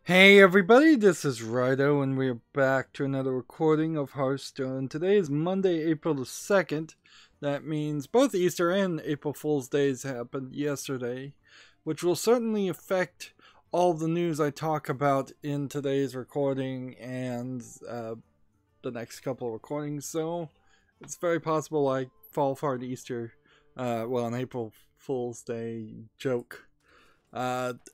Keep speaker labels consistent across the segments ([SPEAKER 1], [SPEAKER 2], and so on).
[SPEAKER 1] Hey everybody, this is Rydo and we're back to another recording of Hearthstone. Today is Monday, April the 2nd. That means both Easter and April Fool's Days happened yesterday, which will certainly affect all the news I talk about in today's recording and the next couple of recordings. So it's very possible I fall for an Easter, an April Fool's Day joke.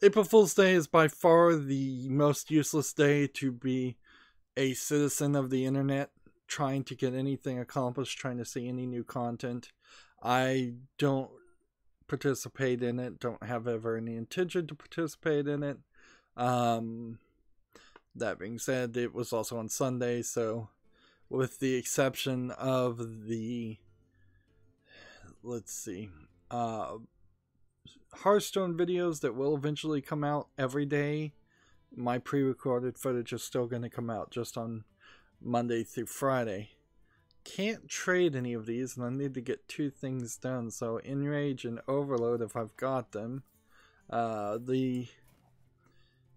[SPEAKER 1] April Fool's Day is by far the most useless day to be a citizen of the internet, trying to get anything accomplished, trying to see any new content. I don't participate in it, don't have ever any intention to participate in it. That being said, it was also on Sunday, so with the exception of the, Hearthstone videos that will eventually come out every day, my pre-recorded footage is still going to come out just on Monday through Friday. Can't trade any of these, and I need to get two things done. So Enrage and Overload, if I've got them. The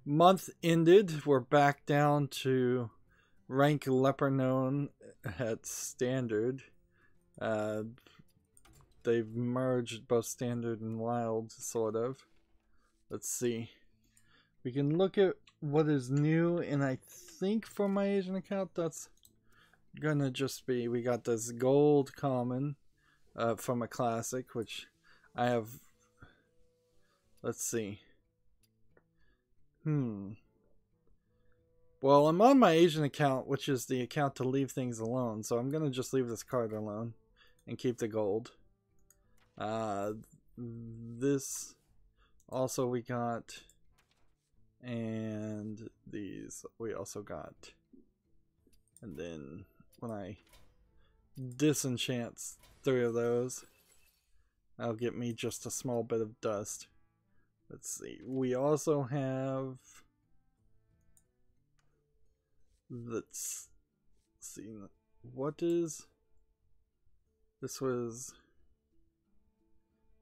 [SPEAKER 1] month ended. We're back down to rank Leperknown at Standard. They've merged both Standard and Wild, sort of. Let's see. We can look at what is new, and I think for my Asian account, that's gonna just be, we got this gold common from a classic, which I have. Let's see. Well, I'm on my Asian account, which is the account to leave things alone, so I'm gonna just leave this card alone and keep the gold. This also we got, and these we also got, and then when I disenchant 3 of those, that'll get me just a small bit of dust. Let's see, we also have, let's see, what is, this was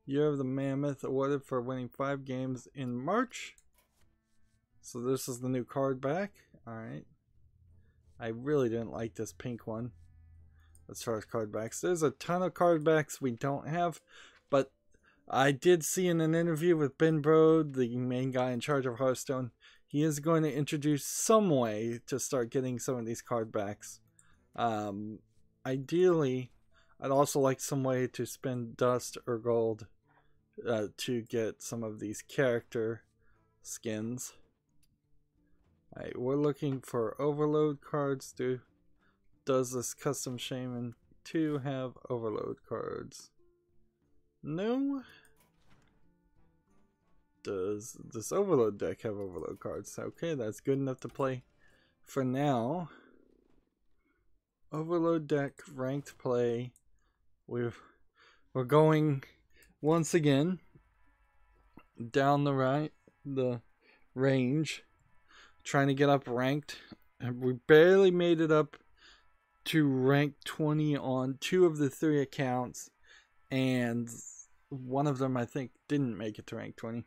[SPEAKER 1] Year of the Mammoth, awarded for winning 5 games in March. So this is the new card back. Alright. I really didn't like this pink one as far as card backs. There's a ton of card backs we don't have, but I did see in an interview with Ben Brode, the main guy in charge of Hearthstone, he is going to introduce some way to start getting some of these card backs. Ideally, I'd also like some way to spend dust or gold to get some of these character skins. Alright, we're looking for Overload cards. Does this Custom Shaman 2 have Overload cards? No. Does this Overload deck have Overload cards? Okay, that's good enough to play for now. Overload deck, ranked play. We're going once again down the range, trying to get up ranked, and we barely made it up to rank 20 on 2 of the 3 accounts, and one of them I think didn't make it to rank 20.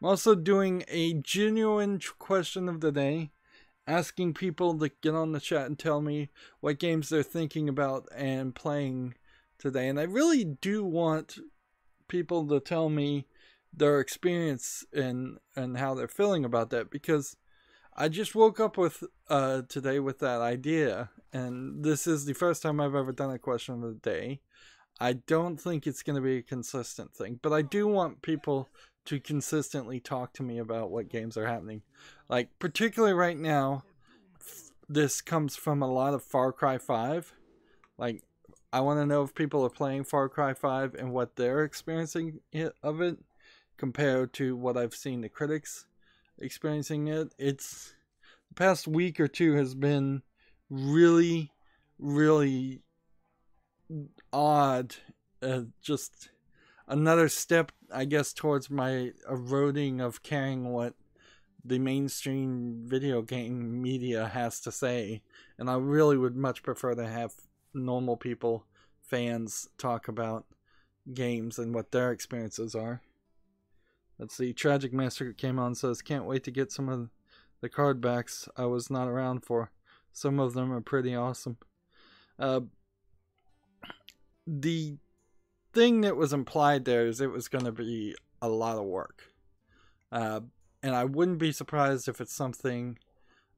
[SPEAKER 1] I'm also doing a genuine question of the day, asking people to get on the chat and tell me what games they're thinking about and playing today, and I really do want people to tell me their experience and how they're feeling about that, because I just woke up with today with that idea, and this is the first time I've ever done a question of the day. I don't think it's going to be a consistent thing, but I do want people to consistently talk to me about what games are happening. Like, particularly right now, this comes from a lot of Far Cry 5. Like, I want to know if people are playing Far Cry 5 and what they're experiencing of it compared to what I've seen the critics experiencing it. It's, the past week or two has been really, really odd. Just another step, I guess, towards my eroding of caring what the mainstream video game media has to say. And I really would much prefer to have normal people, fans, talk about games and what their experiences are. Let's see, Tragic Master came on and says, can't wait to get some of the card backs I was not around for. Some of them are pretty awesome. The thing that was implied there is it was going to be a lot of work. And I wouldn't be surprised if it's something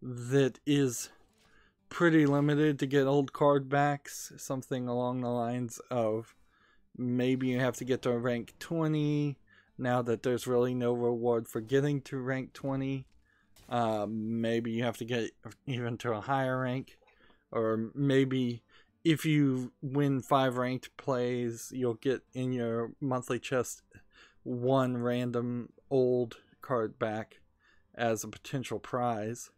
[SPEAKER 1] that is pretty limited to get old card backs. Something along the lines of maybe you have to get to rank 20 now that there's really no reward for getting to rank 20. Maybe you have to get even to a higher rank. Or maybe if you win 5 ranked plays, you'll get in your monthly chest 1 random old card back as a potential prize.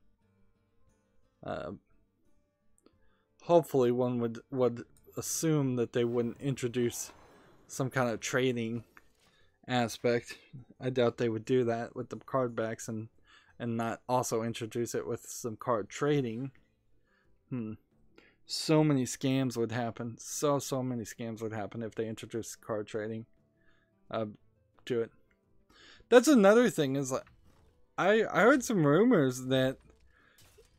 [SPEAKER 1] Hopefully one would assume that they wouldn't introduce some kind of trading aspect. I doubt they would do that with the card backs and not also introduce it with some card trading. So many scams would happen. So many scams would happen if they introduced card trading to it. That's another thing is like I heard some rumors that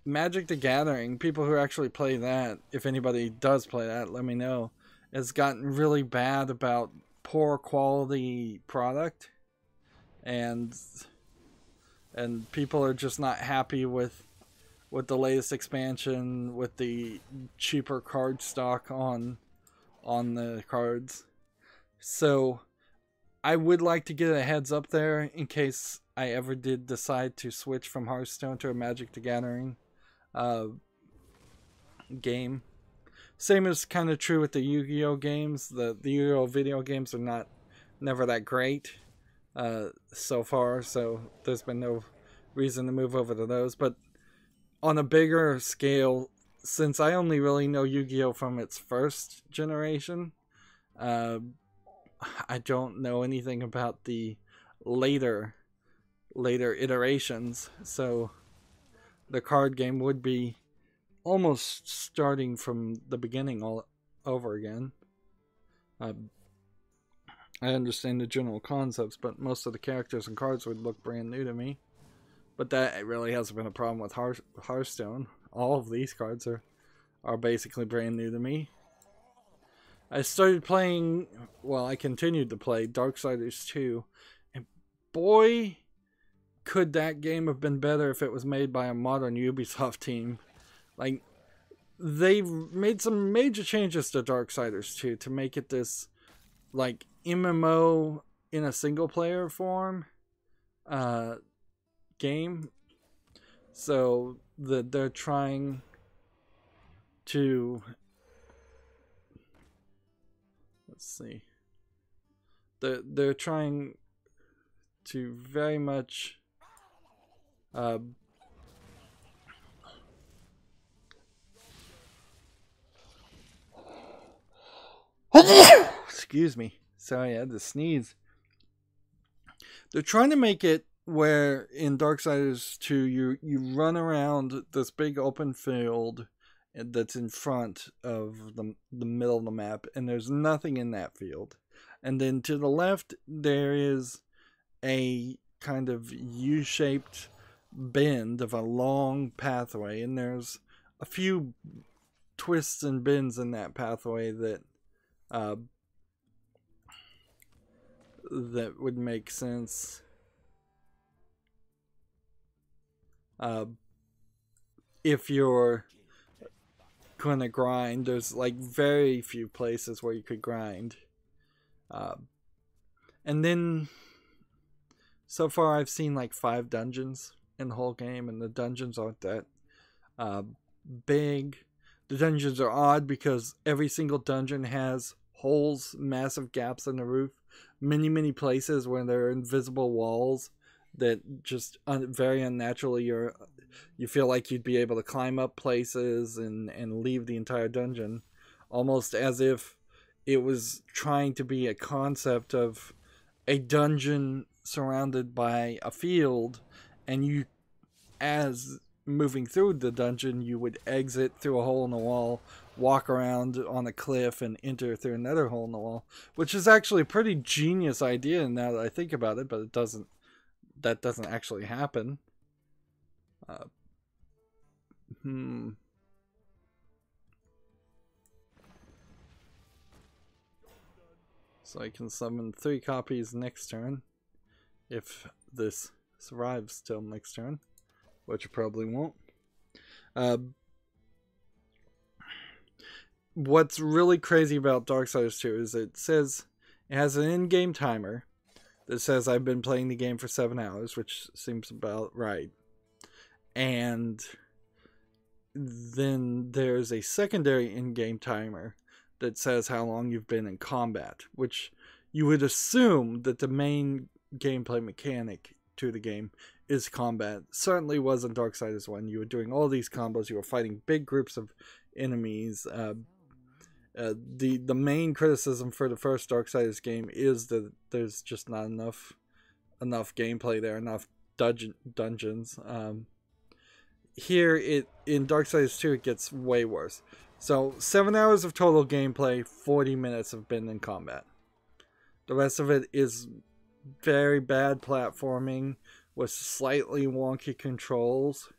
[SPEAKER 1] Magic the Gathering, people who actually play that, if anybody does play that, let me know, has gotten really bad about poor quality product, and people are just not happy with the latest expansion, with the cheaper card stock on the cards. So I would like to get a heads up there in case I ever did decide to switch from Hearthstone to a Magic the Gathering game. Same is kind of true with the Yu-Gi-Oh games. The Yu-Gi-Oh video games are never that great so far, so there's been no reason to move over to those. But on a bigger scale, since I only really know Yu-Gi-Oh from its first generation, I don't know anything about the later iterations, so the card game would be almost starting from the beginning all over again. I understand the general concepts, but most of the characters and cards would look brand new to me. But that really hasn't been a problem with Hearthstone. All of these cards are basically brand new to me. I started playing, well, I continued to play Darksiders 2, and boy, could that game have been better if it was made by a modern Ubisoft team. Like, they've made some major changes to Darksiders 2 to make it this, like, MMO in a single-player form game. So, they're trying to... Let's see. They're trying to very much... Excuse me. Sorry, I had to sneeze. They're trying to make it where in Darksiders 2 you run around this big open field that's in front of the middle of the map, and there's nothing in that field. And then to the left there is a kind of U-shaped bend of a long pathway, and there's a few twists and bends in that pathway that would make sense if you're gonna grind. There's like very few places where you could grind, and then so far I've seen like 5 dungeons in the whole game, and the dungeons aren't that big. The dungeons are odd because every single dungeon has holes, massive gaps in the roof, many places where there are invisible walls that just very unnaturally you feel like you'd be able to climb up places and leave the entire dungeon, almost as if it was trying to be a concept of a dungeon surrounded by a field, and you, as moving through the dungeon, you would exit through a hole in the wall, walk around on a cliff, and enter through another hole in the wall, which is actually a pretty genius idea now that I think about it, but that doesn't actually happen. So I can summon 3 copies next turn. If this survives till next turn. Which it probably won't. What's really crazy about Darksiders 2 is it says it has an in-game timer that says I've been playing the game for 7 hours, which seems about right. And then there's a secondary in-game timer that says how long you've been in combat, which you would assume that the main gameplay mechanic to the game is combat. Certainly was in Darksiders 1. You were doing all these combos, you were fighting big groups of enemies. The main criticism for the first Darksiders game is that there's just not enough gameplay there, enough dungeons. Here in Darksiders 2 it gets way worse. So 7 hours of total gameplay, 40 minutes have been in combat. The rest of it is very bad platforming with slightly wonky controls,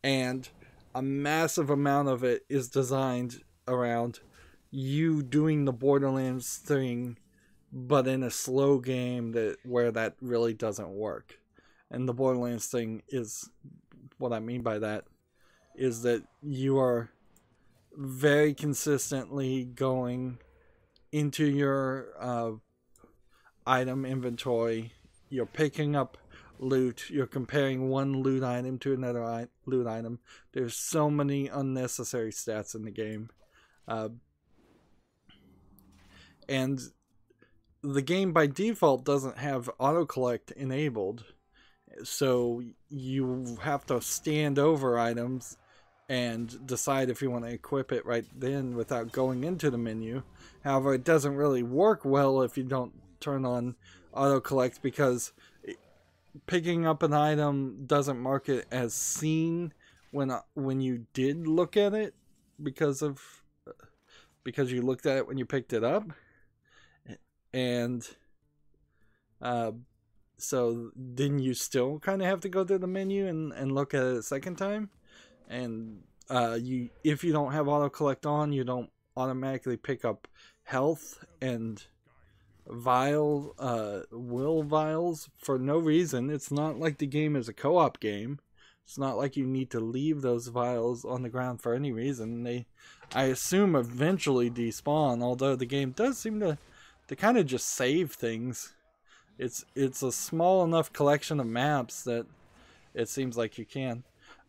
[SPEAKER 1] and a massive amount of it is designed around you doing the Borderlands thing, but in a slow game where that really doesn't work. And the Borderlands thing is, what I mean by that is that you are very consistently going into your item inventory, you're picking up loot, you're comparing one loot item to another loot item. There's so many unnecessary stats in the game. And the game by default doesn't have auto-collect enabled, so you have to stand over items and decide if you want to equip it right then without going into the menu. However, it doesn't really work well if you don't turn on auto-collect, because picking up an item doesn't mark it as seen when you did look at it because you looked at it when you picked it up. And so then you still kind of have to go to the menu and look at it a second time. And if you don't have auto collect on, you don't automatically pick up health and will vials for no reason. It's not like the game is a co-op game. It's not like you need to leave those vials on the ground for any reason. They, I assume, eventually despawn, although the game does seem to kind of just save things. It's a small enough collection of maps that it seems like you can.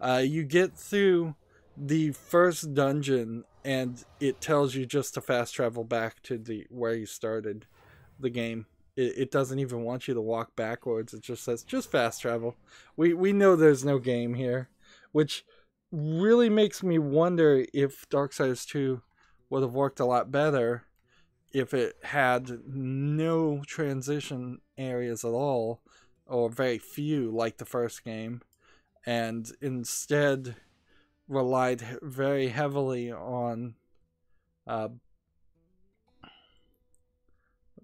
[SPEAKER 1] You get through the first dungeon and it tells you just to fast travel back to where you started the game. It doesn't even want you to walk backwards. It just says just fast travel. We know there's no game here, which really makes me wonder if Darksiders 2 would have worked a lot better if it had no transition areas at all, or very few like the first game, and instead relied very heavily on let's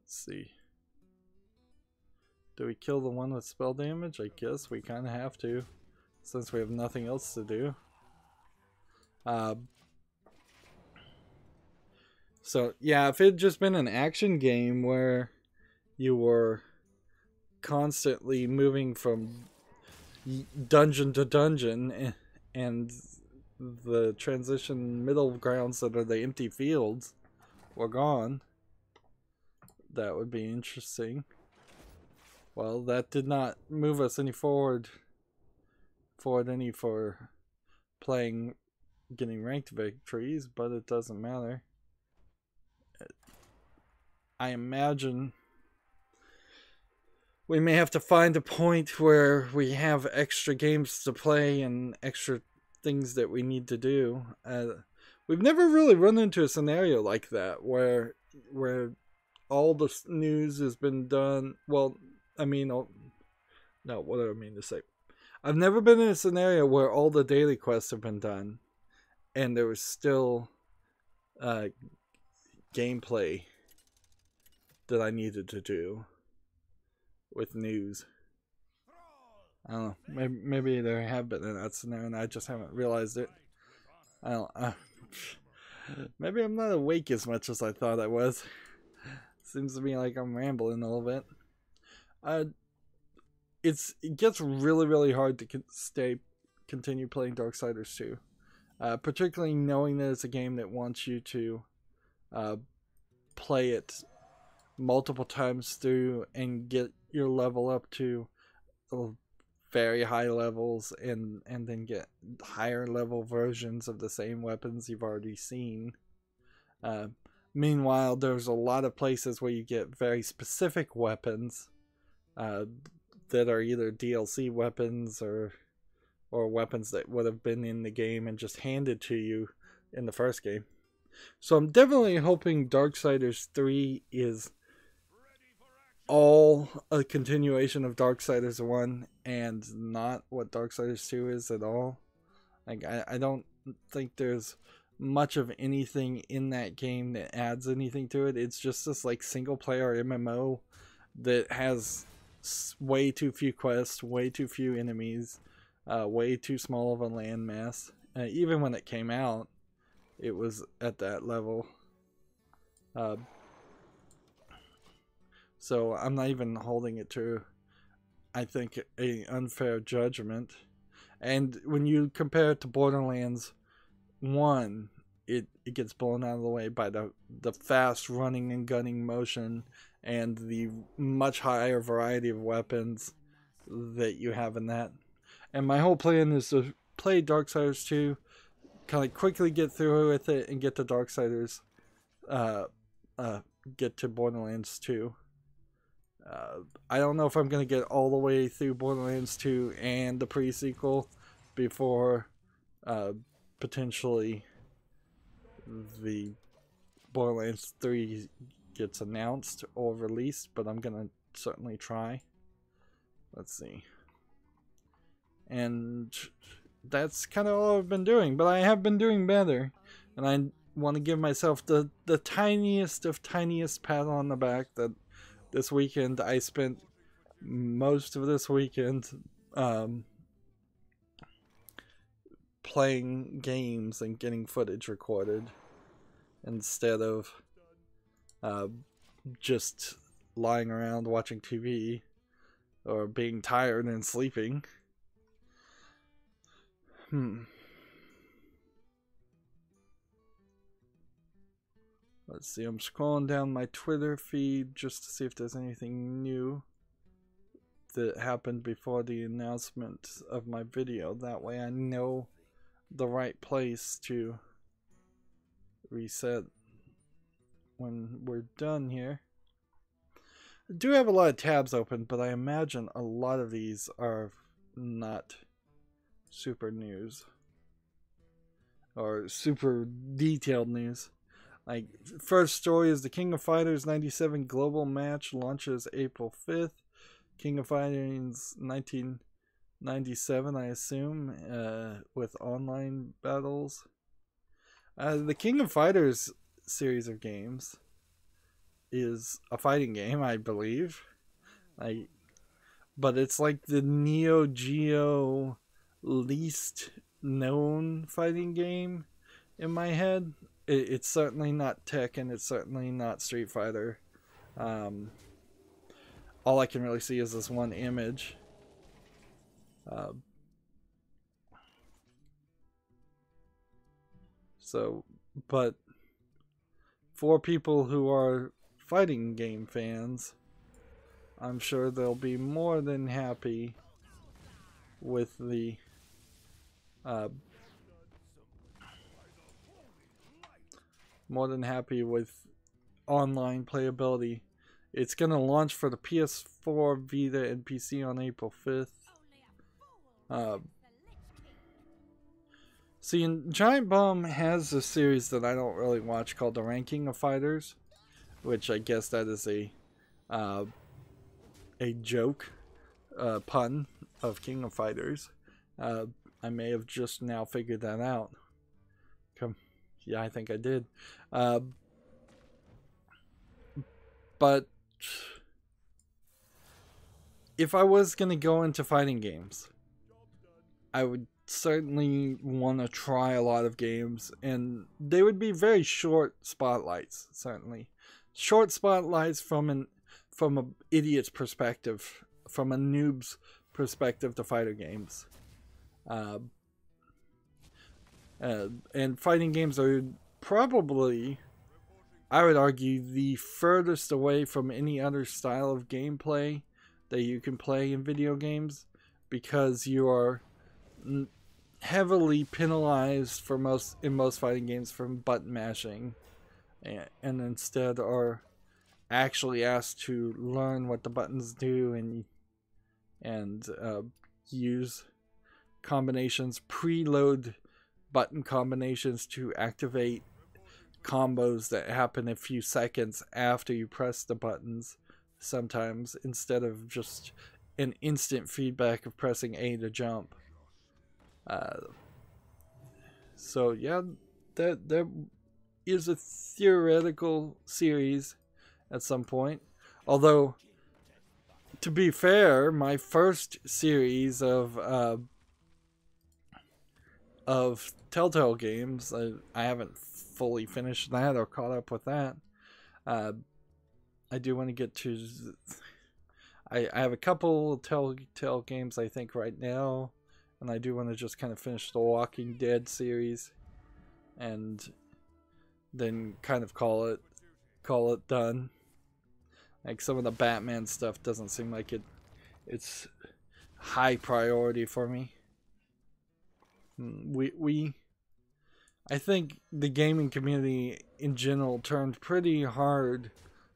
[SPEAKER 1] see, do we kill the one with spell damage? I guess we kind of have to, since we have nothing else to do. So yeah, if it had just been an action game where you were constantly moving from dungeon to dungeon, and the transition middle grounds that are the empty fields were gone, that would be interesting. Well, that did not move us any forward any for playing, getting ranked victories, but it doesn't matter. I imagine we may have to find a point where we have extra games to play and extra things that we need to do. We've never really run into a scenario like that where all the news has been done. Well, I mean, no, what do I mean to say? I've never been in a scenario where all the daily quests have been done and there was still gameplay that I needed to do with news. I don't know. Maybe there have been in that scenario and I just haven't realized it. I don't. Maybe I'm not awake as much as I thought I was. Seems to me like I'm rambling a little bit. It gets really hard to continue playing Darksiders 2. Particularly knowing that it's a game that wants you to play it multiple times through and get your level up to very high levels and then get higher level versions of the same weapons you've already seen. Meanwhile, there's a lot of places where you get very specific weapons that are either DLC weapons or weapons that would have been in the game and just handed to you in the first game. So I'm definitely hoping Darksiders 3 is all a continuation of Darksiders 1 and not what Darksiders 2 is at all. Like, I don't think there's much of anything in that game that adds anything to it. It's just this like single player MMO that has way too few quests, way too few enemies, way too small of a landmass. Even when it came out, it was at that level. So I'm not even holding it to, I think, an unfair judgment. And when you compare it to Borderlands 1, it gets blown out of the way by the fast running and gunning motion and the much higher variety of weapons that you have in that. And my whole plan is to play Darksiders 2, kind of quickly get through with it, and get to Darksiders, get to Borderlands 2. I don't know if I'm going to get all the way through Borderlands 2 and the pre-sequel before potentially the Borderlands 3 gets announced or released, but I'm going to certainly try. Let's see. And that's kind of all I've been doing, but I have been doing better, and I want to give myself the tiniest of tiniest pat on the back that this weekend I spent most of this weekend playing games and getting footage recorded instead of just lying around watching TV or being tired and sleeping. Let's see, I'm scrolling down my Twitter feed just to see if there's anything new that happened before the announcement of my video. That way I know the right place to reset when we're done here. I do have a lot of tabs open, but I imagine a lot of these are not super news or super detailed news. Like, first story is the King of Fighters 97 global match launches April 5th. King of Fighters 1997, I assume, with online battles. The King of Fighters series of games is a fighting game, I believe. But it's like the Neo Geo least known fighting game in my head. It's certainly not Tekken, it's certainly not Street Fighter. All I can really see is this one image. But for people who are fighting game fans, I'm sure they'll be more than happy with the online playability. It's going to launch for the PS4, Vita, and PC on April 5th. See, Giant Bomb has a series that I don't really watch called The Ranking of Fighters, which I guess that is a joke, pun of King of Fighters. I may have just now figured that out. Yeah, I think I did. But if I was going to go into fighting games, I would certainly want to try a lot of games, and they would be very short spotlights. Certainly, short spotlights from an idiot's perspective, from a noob's perspective to fighter games. And fighting games are probably, I would argue, the furthest away from any other style of gameplay that you can play in video games, because you are heavily penalized for in most fighting games from button mashing, and instead are actually asked to learn what the buttons do and use combinations, preload button combinations to activate combos that happen a few seconds after you press the buttons sometimes, instead of just an instant feedback of pressing A to jump. So yeah, there is a theoretical series at some point. Although, to be fair, my first series of Telltale games, I haven't fully finished that or caught up with that. I do want to get to... I have a couple Telltale games I think right now, and I do want to just kind of finish the Walking Dead series, and then kind of call it done. Like, some of the Batman stuff doesn't seem like it's high priority for me. I think the gaming community in general turned pretty hard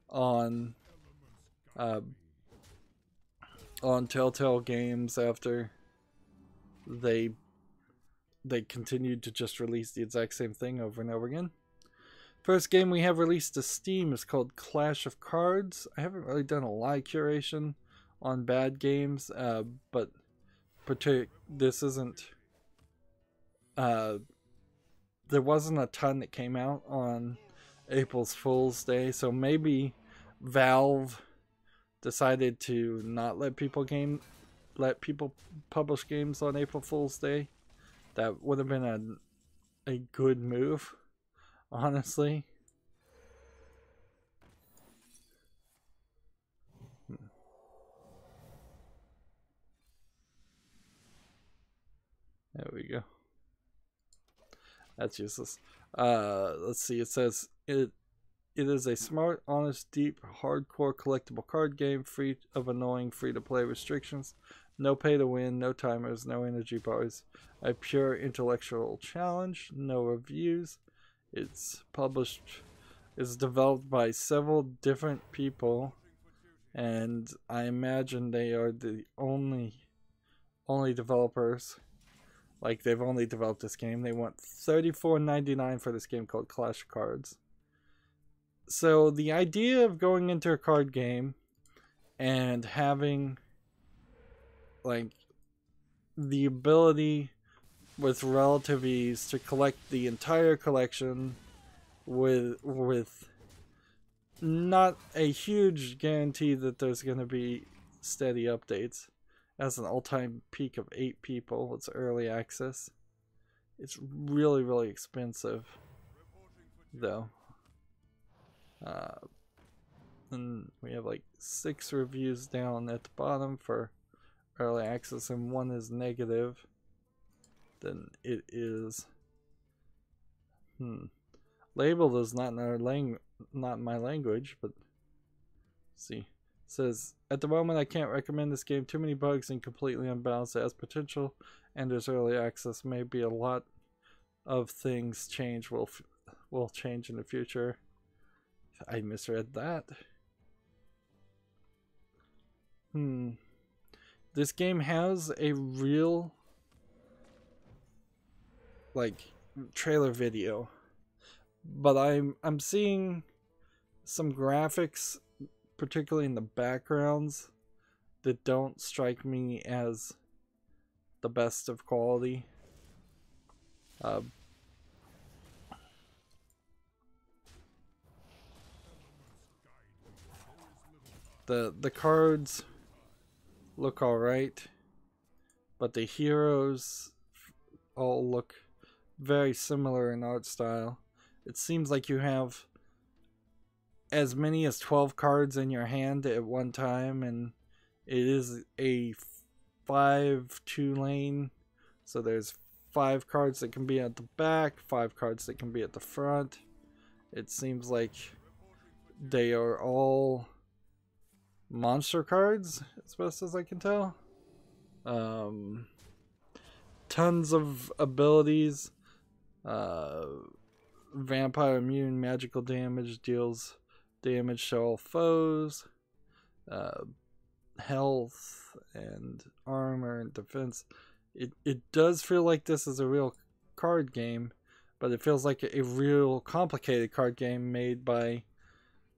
[SPEAKER 1] on Telltale games after they continued to just release the exact same thing over and over again. First game we have released to Steam is called Clash of Cards. I haven't really done a lot of curation on bad games, but this isn't... there wasn't a ton that came out on April's Fool's Day, so maybe Valve decided to not let people publish games on April Fool's Day. That would have been a good move, honestly. There we go. That's useless. Let's see. It says it is a smart, honest, deep, hardcore collectible card game, free of annoying free-to-play restrictions. No pay to win, no timers, no energy bars. A pure intellectual challenge, no reviews. It's developed by several different people, and I imagine they are the only developers. Like, they've only developed this game. They want $34.99 for this game called Clash of Cards. So the idea of going into a card game and having, like, the ability with relative ease to collect the entire collection with not a huge guarantee that there's going to be steady updates. Has an all-time peak of 8 people. It's early access. It's really, really expensive, though. And we have like 6 reviews down at the bottom for early access, and 1 is negative. Then it is labeled as not in my language, but see. It says, at the moment I can't recommend this game. Too many bugs and completely unbalanced. It has potential, and there's early access. Maybe a lot of things will change in the future. I misread that. This game has a real, like, trailer video, but I'm seeing some graphics, particularly in the backgrounds, that don't strike me as the best of quality. The cards look alright, but the heroes all look very similar in art style. It seems like you have as many as 12 cards in your hand at one time, and it is a 5-2 lane. So there's 5 cards that can be at the back, 5 cards that can be at the front. It seems like they are all monster cards, as best as I can tell. Tons of abilities. Vampire immune, magical damage, deals damage to all foes. Health and armor and defense. It does feel like this is a real card game, but it feels like a real complicated card game made by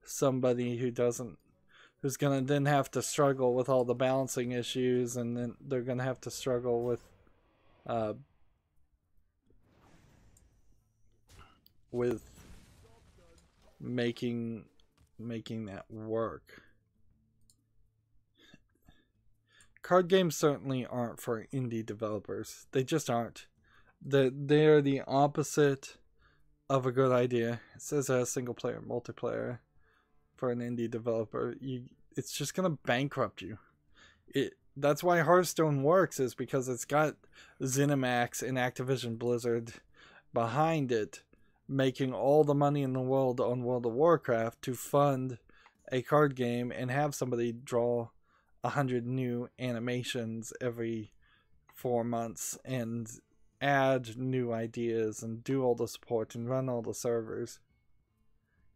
[SPEAKER 1] somebody who's gonna then have to struggle with all the balancing issues, and then they're gonna have to struggle with making that work. Card games certainly aren't for indie developers. They just aren't. They're the opposite of a good idea. It says a single player multiplayer for an indie developer. It's just gonna bankrupt you. That's why Hearthstone works, is because it's got ZeniMax and Activision Blizzard behind it, making all the money in the world on World of Warcraft to fund a card game and have somebody draw 100 new animations every 4 months and add new ideas and do all the support and run all the servers.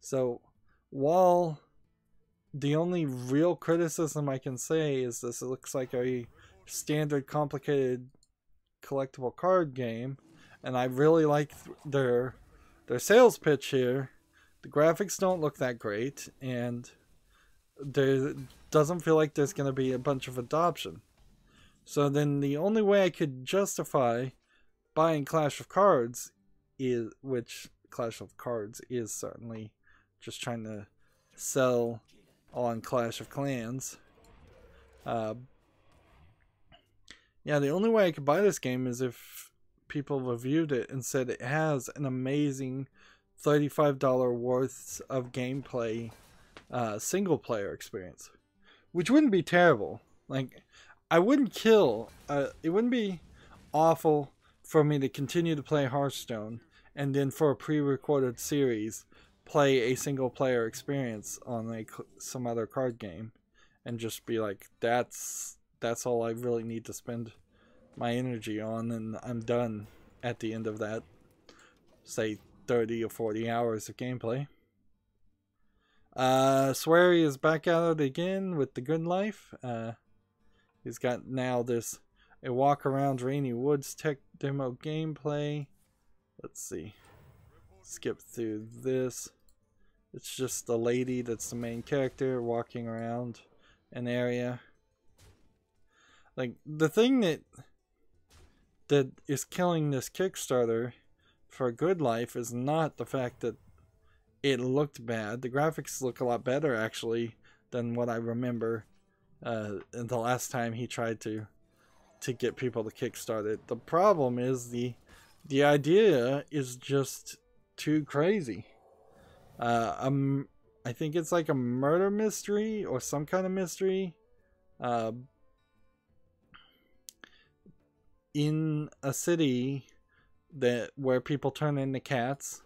[SPEAKER 1] So while the only real criticism I can say is this looks like a standard complicated collectible card game, and I really like their sales pitch here. The graphics don't look that great, and there doesn't feel like there's going to be a bunch of adoption. So then the only way I could justify buying Clash of Cards which Clash of Cards is certainly just trying to sell on Clash of Clans. Yeah, the only way I could buy this game is if people reviewed it and said it has an amazing $35 worth of gameplay single player experience, which wouldn't be terrible. Like, I wouldn't kill it wouldn't be awful for me to continue to play Hearthstone and then for a pre-recorded series play a single player experience on some other card game and just be like, that's all I really need to spend my energy on, and I'm done at the end of that, say 30 or 40 hours of gameplay. Swery is back at it again with the good life. He's got now a walk around Rainy Woods tech demo gameplay. Let's see. Skip through this. It's just the lady that's the main character walking around an area. Like, the thing that is killing this Kickstarter for Good Life is not the fact that it looked bad. The graphics look a lot better, actually, than what I remember the last time he tried to get people to kickstart it. The problem is the idea is just too crazy. I think it's like a murder mystery or some kind of mystery in a city where people turn into cats,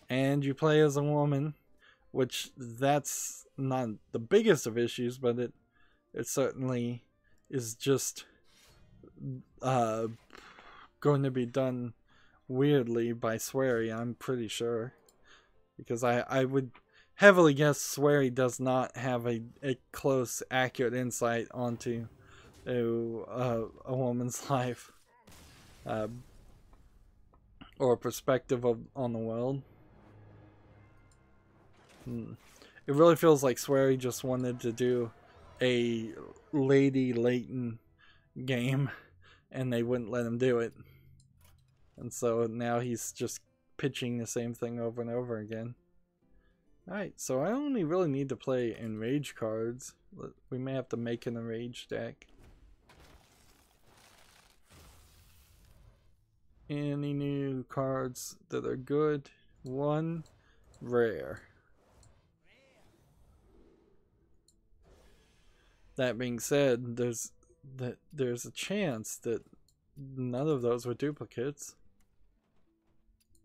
[SPEAKER 1] and you play as a woman, which that's not the biggest of issues, but it certainly is just going to be done weirdly by Swery, I'm pretty sure, because I would heavily guess Swery does not have a close, accurate insight onto a woman's life or a perspective on the world. It really feels like Swery just wanted to do a Lady Layton game and they wouldn't let him do it, and so now he's just pitching the same thing over and over again. Alright, so I only really need to play Enrage cards. We may have to make an Enrage deck. any new cards that are good. One rare. That being said, there's a chance that none of those were duplicates.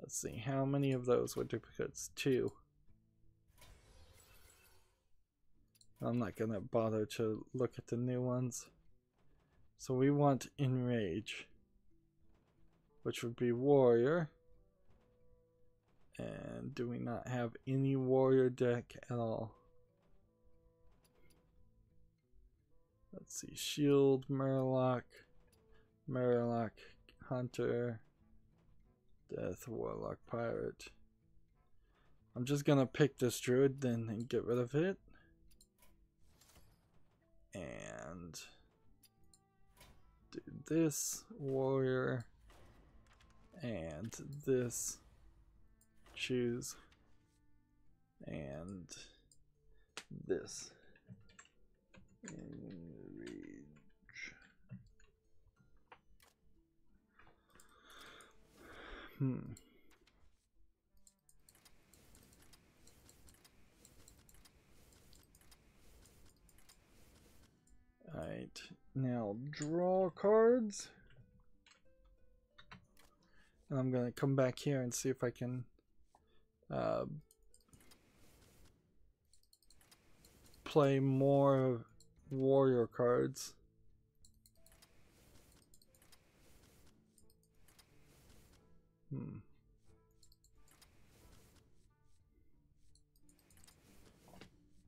[SPEAKER 1] Let's see, how many of those were duplicates? 2. I'm not gonna bother to look at the new ones. So we want Enrage, which would be Warrior. And do we not have any Warrior deck at all? Let's see, Shield, Murloc, Hunter, Death, Warlock, Pirate. I'm just gonna pick this Druid then and get rid of it. And do this Warrior and this, choose, and this. Enrage. Alright, now draw cards. And I'm gonna come back here and see if I can play more warrior cards.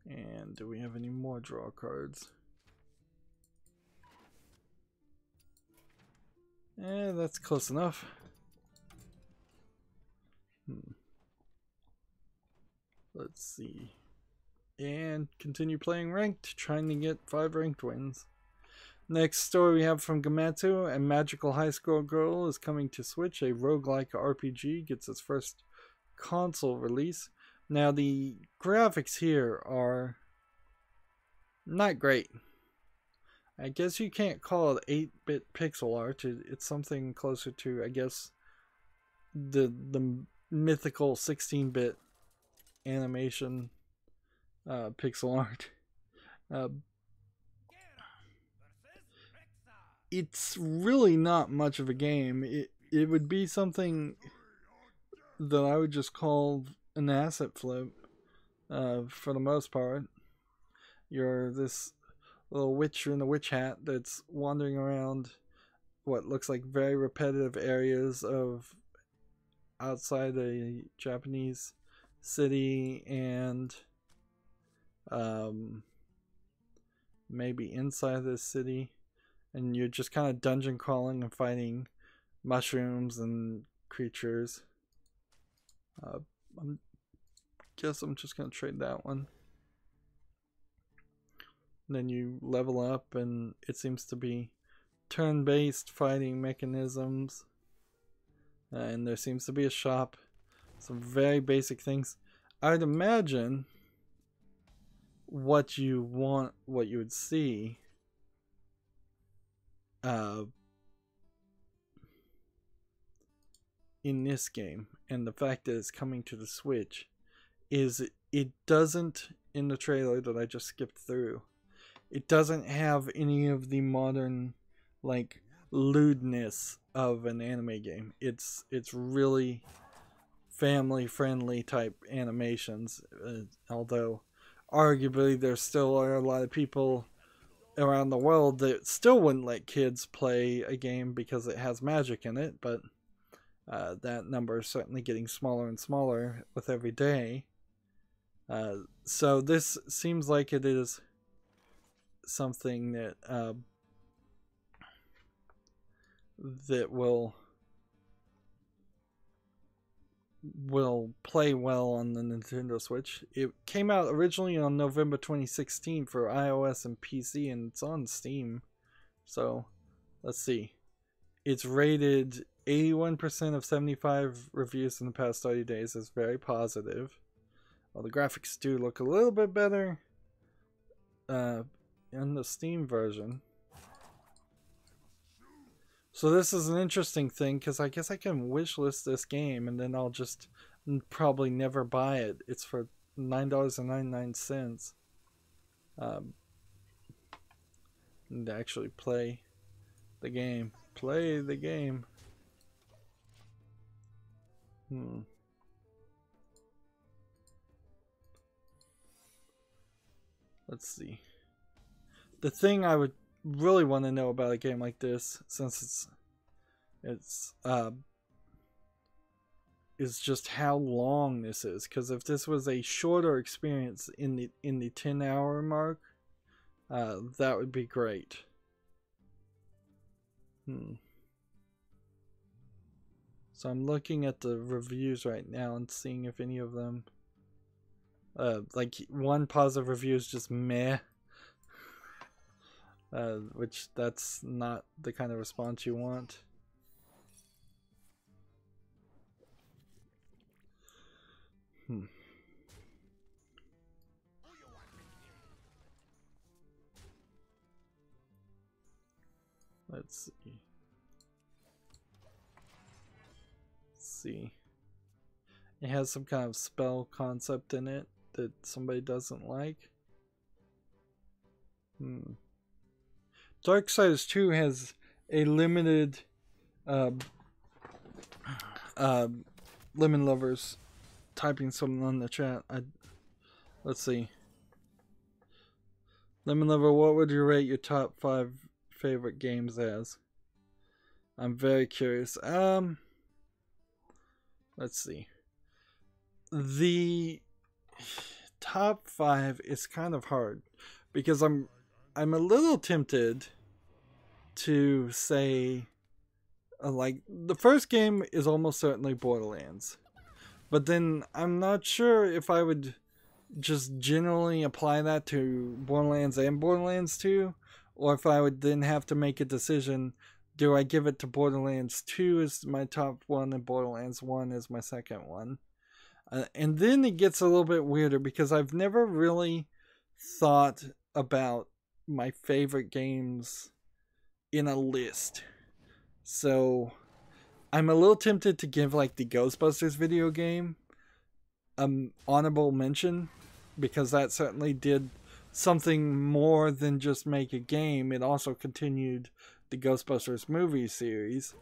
[SPEAKER 1] And do we have any more draw cards? That's close enough. Let's see. And continue playing ranked, trying to get 5 ranked wins. Next story we have from Gamatsu. A magical high school girl is coming to Switch. A roguelike RPG gets its first console release. Now the graphics here are not great. I guess you can't call it 8-bit pixel art. It's something closer to, I guess, the mythical 16-bit animation pixel art. It's really not much of a game. It would be something that I would just call an asset flip for the most part. You're this little witch in a witch hat that's wandering around what looks like very repetitive areas of outside a Japanese city and maybe inside this city, and you're just kind of dungeon crawling and fighting mushrooms and creatures. Guess I'm just gonna trade that one. And then you level up, and it seems to be turn-based fighting mechanisms. And there seems to be a shop. Some very basic things. I'd imagine what you would see in this game, and the fact that it's coming to the Switch, is it doesn't, in the trailer that I just skipped through, it doesn't have any of the modern like lewdness of an anime game. It's really family friendly type animations, although arguably there still are a lot of people around the world that still wouldn't let kids play a game because it has magic in it, but that number is certainly getting smaller and smaller with every day. So this seems like it is something that that will play well on the Nintendo Switch. It came out originally on November 2016 for iOS and PC, and it's on Steam. So let's see. It's rated 81% of 75 reviews in the past 30 days is very positive. Well, the graphics do look a little bit better in the Steam version. So this is an interesting thing because I guess I can wishlist this game and then I'll just probably never buy it. It's for $9.99. And to actually play the game. Play the game. Let's see. The thing I would really want to know about a game like this, since it's is just how long this is. Because if this was a shorter experience in the 10-hour mark, that would be great. So I'm looking at the reviews right now and seeing if any of them, like one positive review is just meh, which that's not the kind of response you want. Let's see. It has some kind of spell concept in it that somebody doesn't like. Darksiders 2 has a limited Lemon Lovers typing something on the chat. Let's see. Lemon Lover, what would you rate your top 5 favorite games as? I'm very curious. Let's see. The top 5 is kind of hard because I'm a little tempted to say like the first game is almost certainly Borderlands, but then I'm not sure if I would just generally apply that to Borderlands and Borderlands 2, or if I would then have to make a decision. Do I give it to Borderlands 2 as my top one and Borderlands 1 as my second one? And then it gets a little bit weirder because I've never really thought about my favorite games in a list. So I'm a little tempted to give like the Ghostbusters video game honorable mention, because that certainly did something more than just make a game. It also continued the Ghostbusters movie series.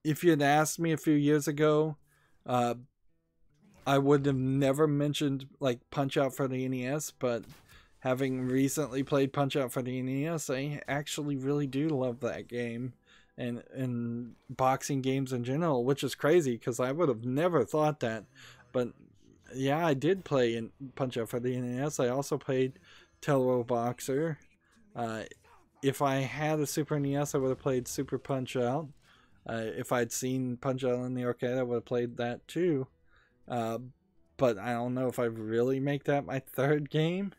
[SPEAKER 1] If you had asked me a few years ago, I would have never mentioned like Punch-Out for the NES, but having recently played Punch-Out for the NES, I actually really do love that game, and boxing games in general, which is crazy because I would have never thought that. But yeah, I did play in Punch-Out for the NES. I also played Telltale Boxer. If I had a Super NES, I would have played Super Punch-Out. If I'd seen Punch-Out in the arcade, I would have played that too. But I don't know if I'd really make that my third game.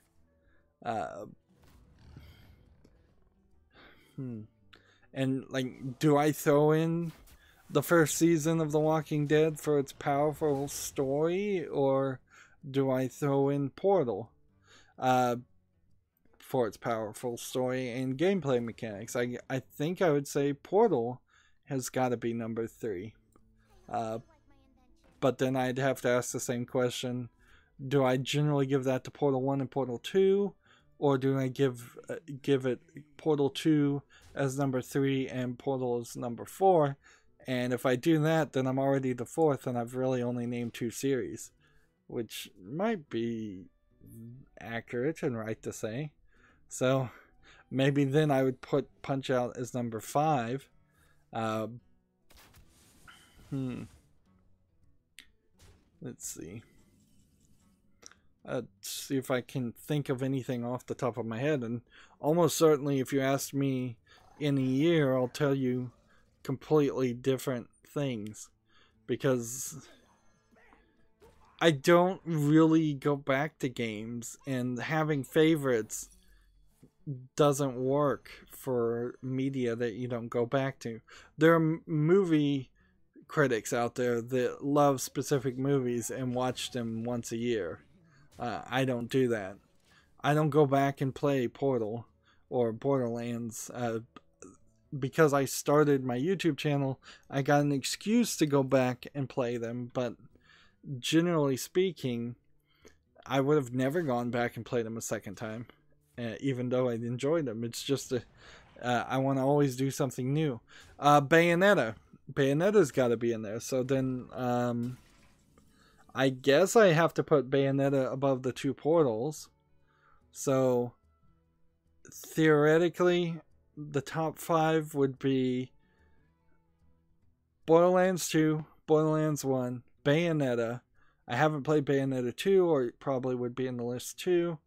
[SPEAKER 1] And like, do I throw in the first season of The Walking Dead for its powerful story, or do I throw in Portal for its powerful story and gameplay mechanics? I think I would say Portal has got to be number 3. But then I'd have to ask the same question: do I generally give that to Portal 1 and Portal 2, or do I give it Portal 2 as number 3 and Portal as number 4? And if I do that, then I'm already the 4th, and I've really only named 2 series, which might be accurate and right to say. So maybe then I would put Punch-Out as number 5. Let's see. See if I can think of anything off the top of my head. And almost certainly, if you ask me in a year, I'll tell you completely different things, because I don't really go back to games, and having favorites doesn't work for media that you don't go back to. There are movie critics out there that love specific movies and watch them once a year. I don't do that. I don't go back and play Portal or Borderlands. Because I started my YouTube channel, I got an excuse to go back and play them, but generally speaking, I would have never gone back and played them a second time, even though I enjoyed them. It's just I want to always do something new. Bayonetta's got to be in there. So then I guess I have to put Bayonetta above the two Portals. So theoretically, the top 5 would be Borderlands 2, Borderlands 1, Bayonetta. I haven't played Bayonetta 2, or it probably would be in the list too.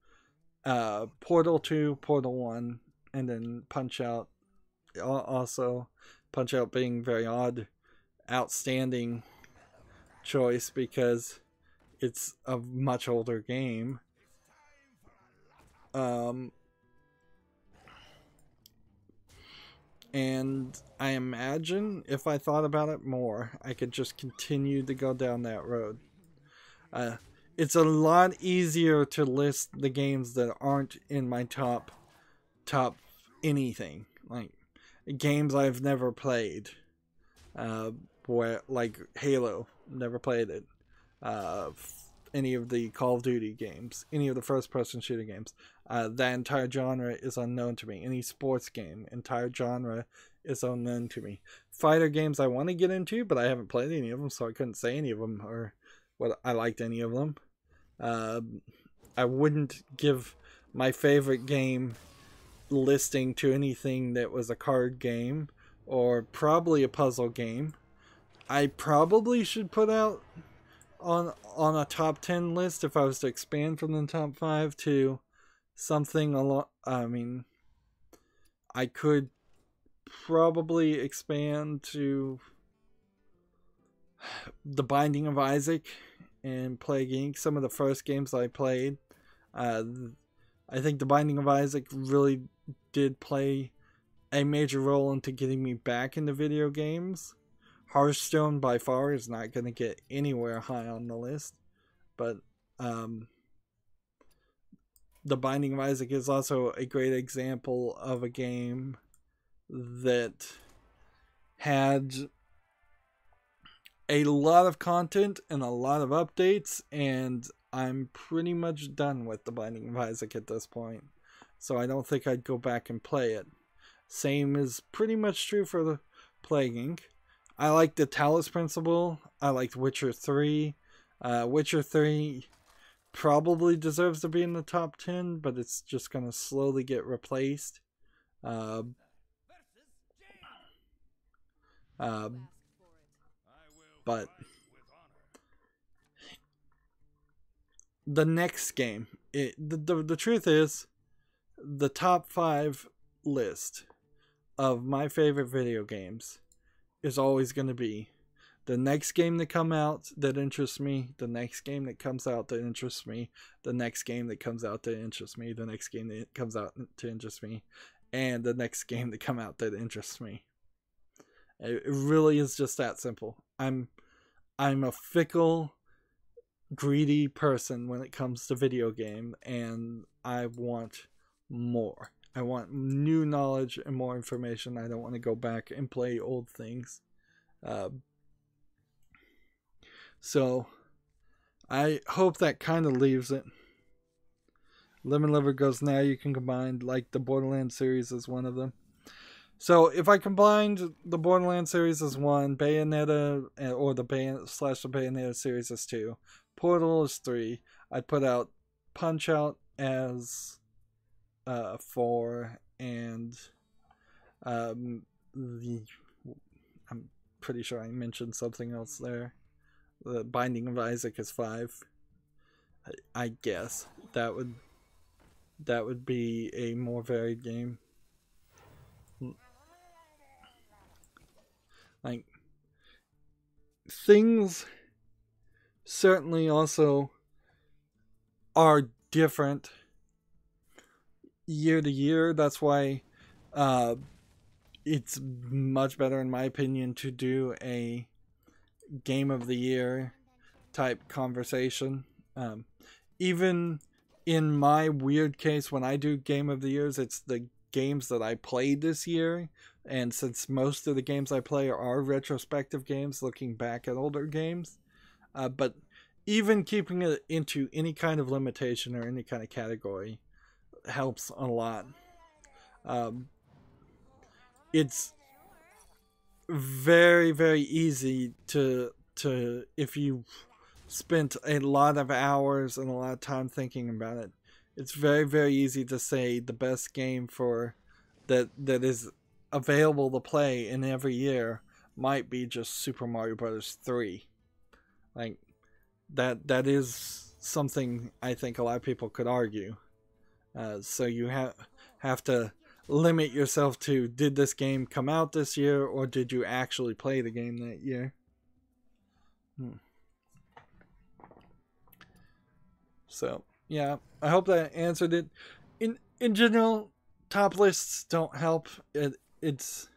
[SPEAKER 1] Portal 2, Portal 1, and then Punch-Out. Also, Punch-Out being very odd, outstanding choice because it's a much older game. And I imagine if I thought about it more, I could just continue to go down that road. It's a lot easier to list the games that aren't in my top anything, like games I've never played, where like Halo, never played it, any of the Call of Duty games, any of the first-person shooter games. That entire genre is unknown to me. Any sports game, entire genre is unknown to me. Fighter games I want to get into, but I haven't played any of them, so I couldn't say any of them or what I liked any of them. I wouldn't give my favorite game listing to anything that was a card game or probably a puzzle game. I probably should put out on a top 10 list if I was to expand from the top 5 to something a lot. I mean, I could probably expand to The Binding of Isaac and Plague Inc. Some of the first games I played. I think The Binding of Isaac really did play a major role into getting me back into video games. Hearthstone by far is not going to get anywhere high on the list, but The Binding of Isaac is also a great example of a game that had a lot of content and a lot of updates, and I'm pretty much done with The Binding of Isaac at this point, so I don't think I'd go back and play it. Same is pretty much true for the Plague Inc. I like the Talos Principle. I liked Witcher 3. Witcher 3 probably deserves to be in the top 10, but it's just going to slowly get replaced. But the next game, the truth is, the top 5 list of my favorite video games is always going to be the next game that comes out that interests me, the next game that comes out that interests me, the next game that comes out that interests me, the next game that comes out to interest me, and the next game that comes out that interests me. It really is just that simple. I'm a fickle, greedy person when it comes to video game, and I want more. I want new knowledge and more information. I don't want to go back and play old things. So I hope that kind of leaves it. Lemon Liver goes, now you can combine, like, the Borderlands series as one of them. So if I combined the Borderlands series as 1, Bayonetta, or the Bayonetta series as 2, Portal is 3, I'd put out Punch-Out as 4, and I'm pretty sure I mentioned something else there. The Binding of Isaac is 5. I guess that would be a more varied game. Like, things certainly also are different year to year. That's why it's much better, in my opinion, to do a game of the year type conversation. Even in my weird case, when I do game of the years, it's the games that I played this year, and since most of the games I play are retrospective games looking back at older games, but even keeping it into any kind of limitation or any kind of category helps a lot. It's very, very easy to if you spent a lot of hours and a lot of time thinking about it, it's very, very easy to say the best game for that is available to play in every year might be just Super Mario Bros. 3. Like that is something I think a lot of people could argue. So you have to limit yourself to, did this game come out this year, or did you actually play the game that year? So yeah, I hope that answered it. In general, top lists don't help. It's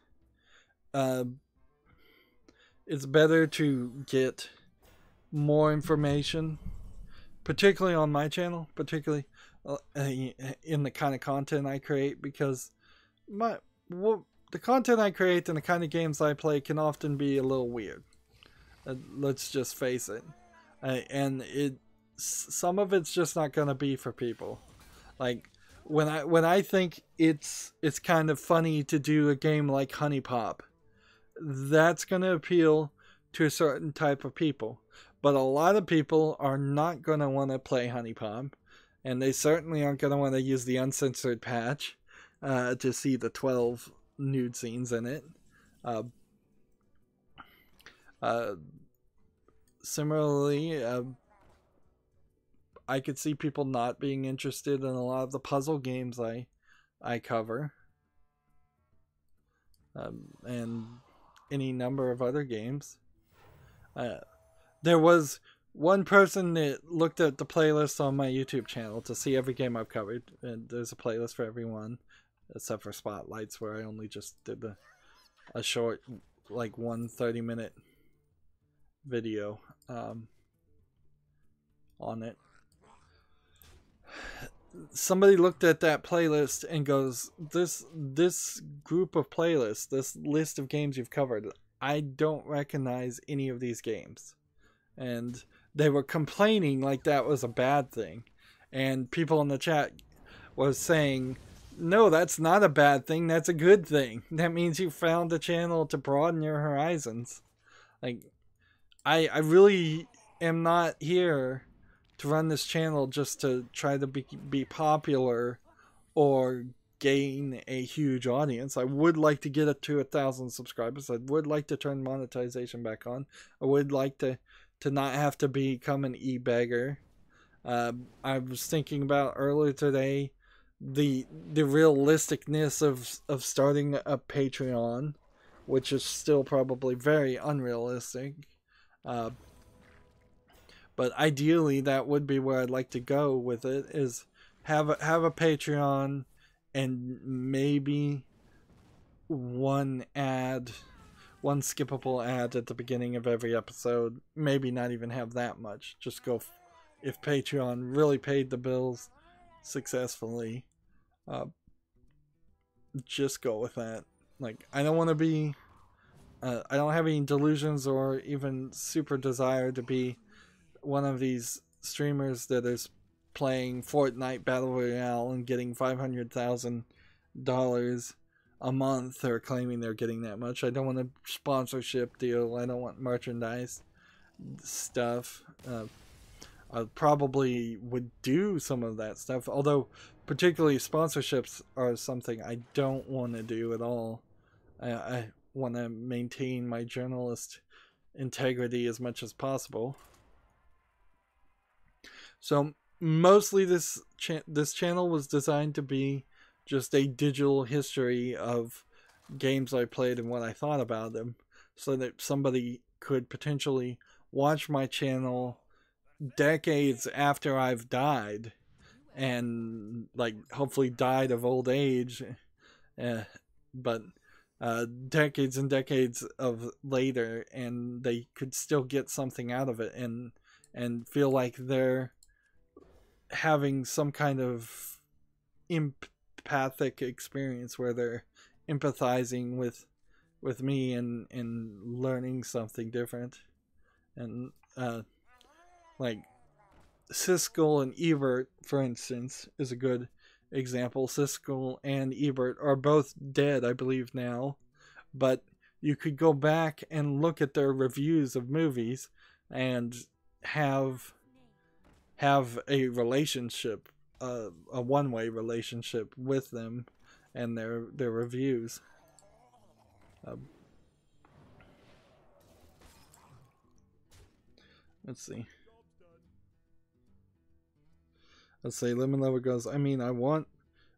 [SPEAKER 1] better to get more information, particularly on my channel, particularly in the kind of content I create, because the content I create and the kind of games I play can often be a little weird. Let's just face it, and some of it's just not gonna be for people. Like when I think it's kind of funny to do a game like Honey Pop, that's gonna appeal to a certain type of people. But a lot of people are not gonna want to play Honey Pop, and they certainly aren't gonna want to use the uncensored patch to see the 12 nude scenes in it. Similarly, I could see people not being interested in a lot of the puzzle games I cover, and any number of other games. There was one person that looked at the playlist on my YouTube channel to see every game I've covered, and there's a playlist for every one, except for Spotlights, where I only just did a short, like 1 30-minute video on it. Somebody looked at that playlist and goes, this group of playlists, this list of games you've covered, I don't recognize any of these games. And they were complaining like that was a bad thing. And people in the chat was saying, no, that's not a bad thing, that's a good thing. That means you found a channel to broaden your horizons. Like, I really am not here to run this channel just to try to be popular or gain a huge audience. I would like to get it to 1,000 subscribers. I would like to turn monetization back on. I would like to not have to become an e-beggar. I was thinking about earlier today the realisticness of starting a Patreon, which is still probably very unrealistic. But ideally, that would be where I'd like to go with it, is have a Patreon and maybe one skippable ad at the beginning of every episode. Maybe not even have that much. Just go, if Patreon really paid the bills successfully, just go with that. Like, I don't want to be, I don't have any delusions or even super desire to be one of these streamers that is playing Fortnite Battle Royale and getting $500,000 a month, or claiming they're getting that much. I don't want a sponsorship deal. I don't want merchandise stuff. I probably would do some of that stuff, although particularly sponsorships are something I don't want to do at all. I want to maintain my journalist integrity as much as possible. So mostly this channel was designed to be just a digital history of games I played and what I thought about them, so that somebody could potentially watch my channel decades after I've died, and like hopefully died of old age, but decades and decades of later, and they could still get something out of it and feel like they're having some kind of impact empathic experience where they're empathizing with me and learning something different. And like Siskel and Ebert, for instance, is a good example. Siskel and Ebert are both dead, I believe, now, but you could go back and look at their reviews of movies and have a relationship, a one-way relationship with them and their reviews. Let's see. Lemon Lover goes, I mean, I want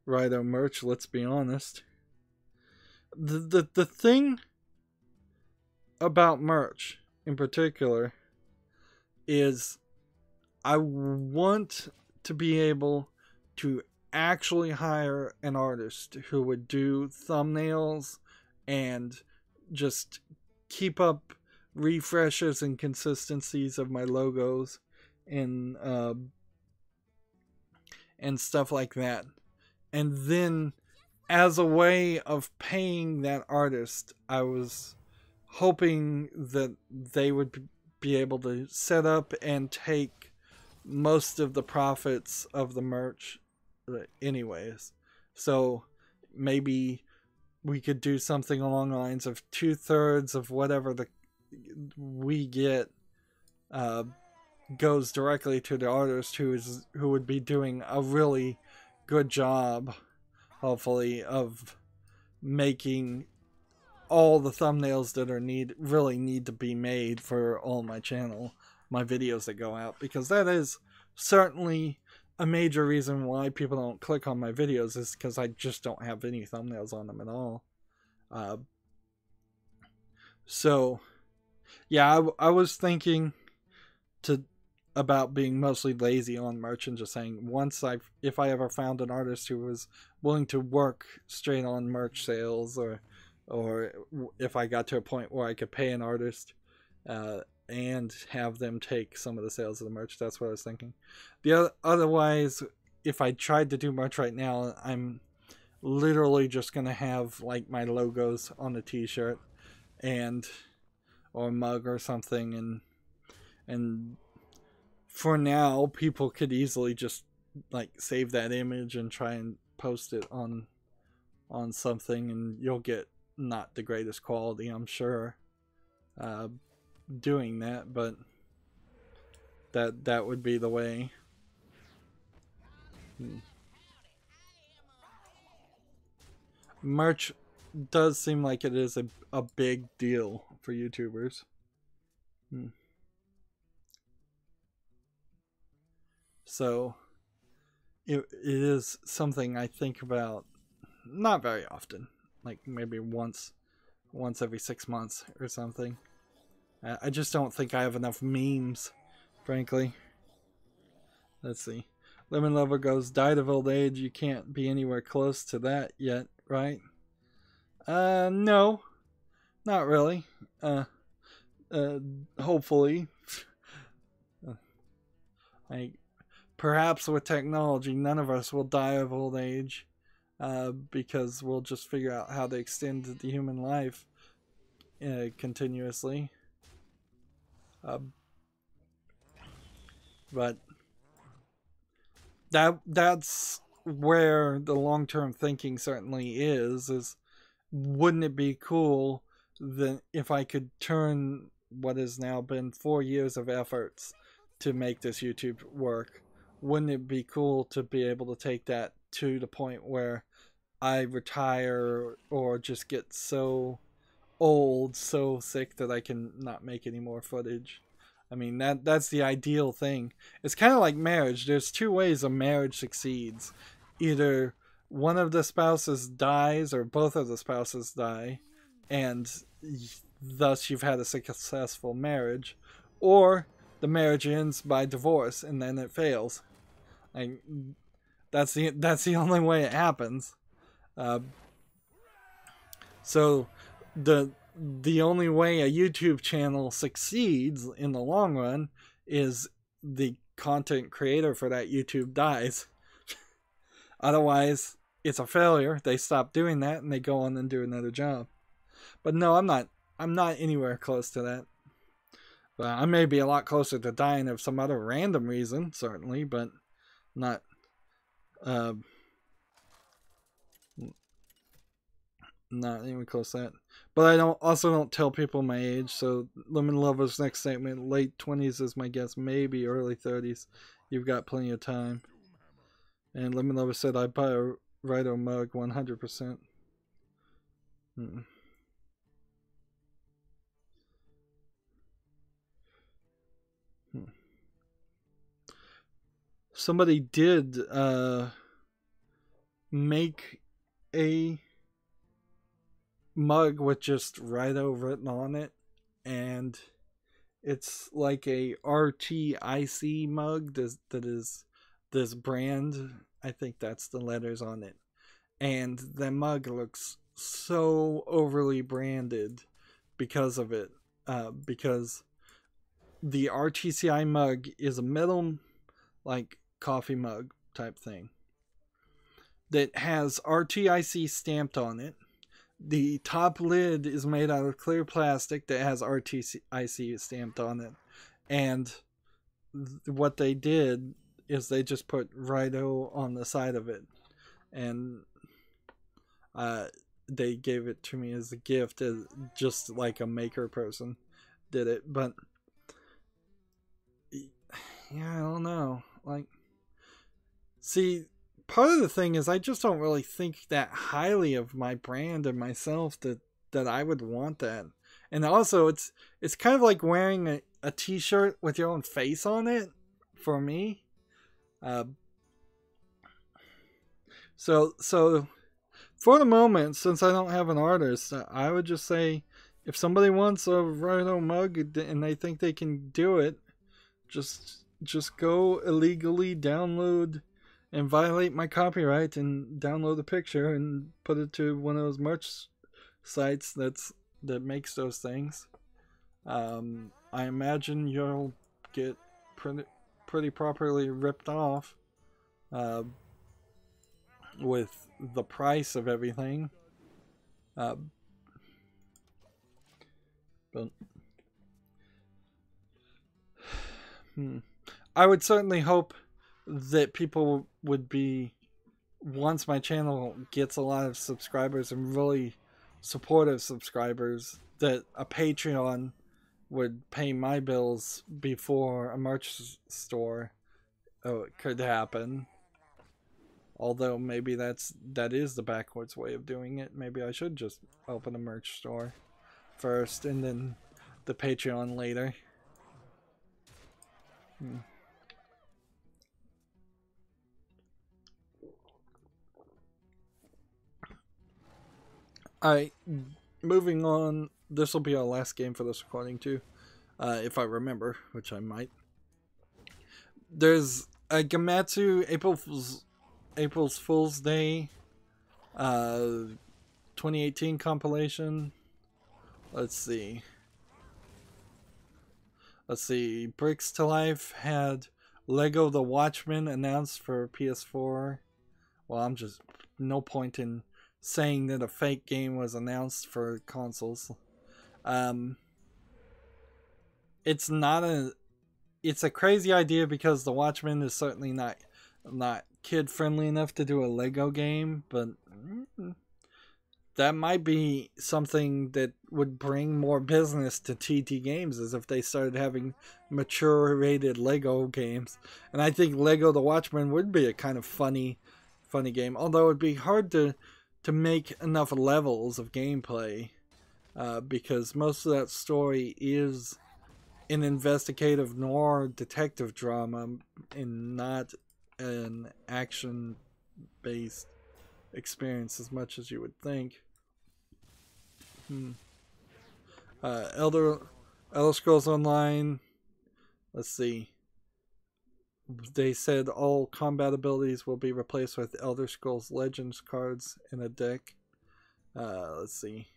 [SPEAKER 1] Rydo merch, let's be honest. The thing about merch in particular is I want to be able to actually hire an artist who would do thumbnails and just keep up refreshes and consistencies of my logos and stuff like that. And then as a way of paying that artist, I was hoping that they would be able to set up and take most of the profits of the merch anyways. So maybe we could do something along the lines of 2/3 of whatever we get goes directly to the artist who would be doing a really good job, hopefully, of making all the thumbnails that really need to be made for all my videos that go out, because that is certainly a major reason why people don't click on my videos, is because I just don't have any thumbnails on them at all. So yeah, I was thinking about being mostly lazy on merch and just saying, if I ever found an artist who was willing to work straight on merch sales, or if I got to a point where I could pay an artist and have them take some of the sales of the merch, that's what I was thinking. Otherwise, if I tried to do merch right now, I'm literally just gonna have like my logos on a t-shirt or a mug or something, and for now people could easily just like save that image and try and post it on something, and you'll get not the greatest quality, I'm sure, doing that, but that would be the way. Merch does seem like it is a big deal for YouTubers. So it is something I think about, not very often, like maybe once every 6 months or something. I just don't think I have enough memes, frankly. Let's see. Lemon Lover goes, died of old age, you can't be anywhere close to that yet, right? No. Not really. Hopefully. Perhaps with technology, none of us will die of old age, because we'll just figure out how to extend the human life continuously. But that's where the long-term thinking certainly is wouldn't it be cool that if I could turn what has now been 4 years of efforts to make this YouTube work, wouldn't it be cool to be able to take that to the point where I retire or just get so old, so sick that I can not make any more footage? I mean, that's the ideal thing. It's kind of like marriage. There's 2 ways a marriage succeeds. Either one of the spouses dies or both of the spouses die, and thus you've had a successful marriage, or the marriage ends by divorce and then it fails. Like, that's the only way it happens. So the only way a YouTube channel succeeds in the long run is the content creator for that YouTube dies. Otherwise, it's a failure. They stop doing that and they go on and do another job. But no, I'm not. I'm not anywhere close to that. But I may be a lot closer to dying of some other random reason, certainly, but not. Uh, Not even close to that. But I don't tell people my age. So Lemon Lover's next statement: late 20s is my guess, maybe early 30s. You've got plenty of time. And Lemon Lover said I buy a Rydo mug 100%. Hmm. Somebody did make a mug with just Rydo written on it, and it's like a RTIC mug that is this brand. I think that's the letters on it, and the mug looks so overly branded because of it. Because the RTCI mug is a metal, like coffee mug type thing that has RTIC stamped on it. The top lid is made out of clear plastic that has RTIC stamped on it. And what they did is they just put Rydo on the side of it. And they gave it to me as a gift, just like a maker person did it. But yeah, I don't know. Like, see, part of the thing is I just don't really think that highly of my brand and myself that I would want that. And also it's kind of like wearing a t-shirt with your own face on it for me. So for the moment, since I don't have an artist, I would just say if somebody wants a Rydo mug and they think they can do it, just go illegally download and violate my copyright and download the picture and put it to one of those merch sites that makes those things. I imagine you'll get pretty properly ripped off with the price of everything. But I would certainly hope that people would be, once my channel gets a lot of subscribers and really supportive subscribers, that a Patreon would pay my bills before a merch store could happen. Although maybe that is the backwards way of doing it. Maybe I should just open a merch store first and then the Patreon later. Alright, moving on. This will be our last game for this recording too. If I remember, which I might. There's a Gamatsu April's Fool's Day 2018 compilation. Let's see. Bricks to Life had Lego The Watchmen announced for PS4. Well, I'm just no point in saying that a fake game was announced for consoles. It's a crazy idea because The Watchmen is certainly not kid friendly enough to do a Lego game, but that might be something that would bring more business to TT Games, as if they started having mature rated Lego games. And I think Lego The Watchmen would be a kind of funny game, although it'd be hard to make enough levels of gameplay, because most of that story is an investigative noir detective drama and not an action based experience as much as you would think. Elder Scrolls Online, let's see, they said all combat abilities will be replaced with Elder Scrolls Legends cards in a deck. Let's see.